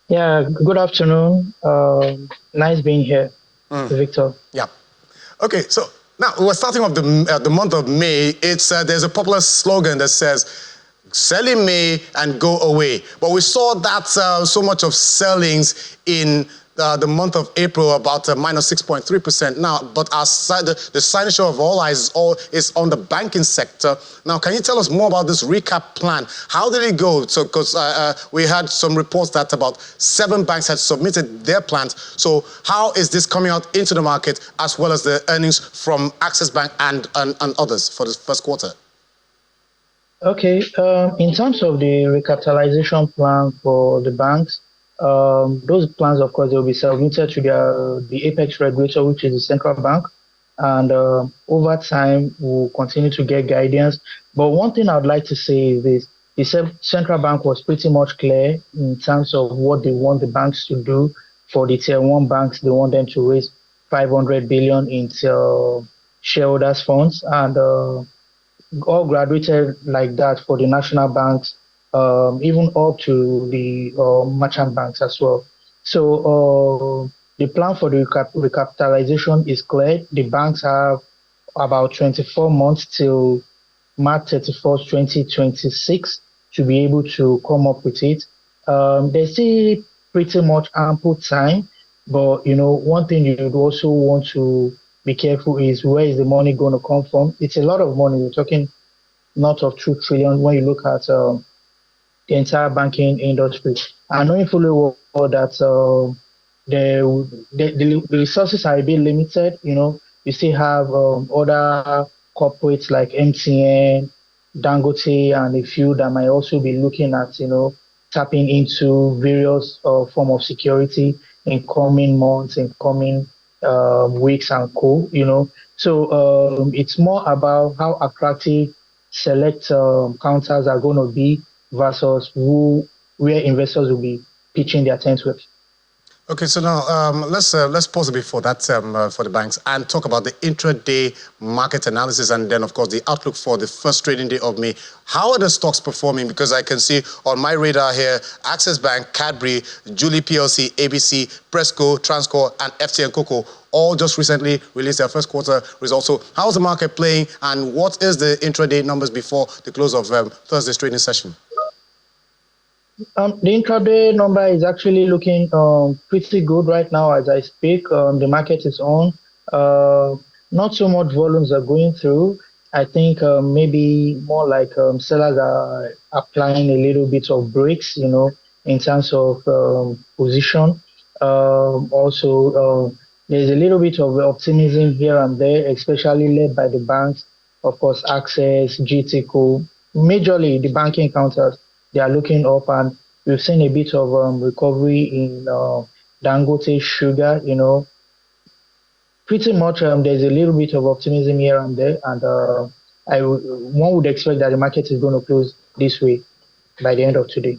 Yeah, good afternoon. Nice being here, Victor. Yeah. Okay, so now we're starting off the month of May. It's there's a popular slogan that says, "Sell in May and go away." But we saw that so much of sellings in the month of April, about minus 6.3% now. But our side, the signature of all eyes is on the banking sector. Now, can you tell us more about this recap plan? How did it go? So, because we had some reports that about 7 banks had submitted their plans. So, how is this coming out into the market, as well as the earnings from Access Bank and others for the first quarter? Okay, in terms of the recapitalization plan for the banks, those plans, of course, they will be submitted to the apex regulator, which is the central bank, and over time we'll continue to get guidance. But one thing I'd like to say is this: the central bank was pretty much clear in terms of what they want the banks to do. For the tier one banks, they want them to raise 500 billion into shareholders funds, and all graduated like that for the national banks, even up to the merchant banks as well. So the plan for the recapitalization is clear. The banks have about 24 months till March 31st, 2026 to be able to come up with it. There's still pretty much ample time, but one thing you'd also want to be careful is where is the money going to come from? It's a lot of money. We're talking north of 2 trillion when you look at the entire banking industry. And knowing fully well that the resources are a bit limited, you still have other corporates like MTN, Dangote, and a few that might also be looking at, tapping into various form of security in coming months, in coming weeks and So it's more about how attractive select counters are going to be versus where investors will be pitching their tent with. Okay, so now let's pause a bit for that for the banks and talk about the intraday market analysis, and then of course the outlook for the first trading day of May. How are the stocks performing? Because I can see on my radar here, Access Bank, Cadbury, Julie PLC, ABC, Presco, Transcorp, and FTN Cocoa all just recently released their first quarter results. So how's the market playing, and what is the intraday numbers before the close of Thursday's trading session? The intraday number is actually looking pretty good right now as I speak. The market is on. Not so much volumes are going through. I think maybe more like sellers are applying a little bit of brakes, in terms of position. Also, there's a little bit of optimism here and there, especially led by the banks. Of course, Access, GTCO, majorly the banking counters, they are looking up, and we've seen a bit of recovery in Dangote sugar. Pretty much there's a little bit of optimism here and there, and one would expect that the market is going to close this way by the end of today.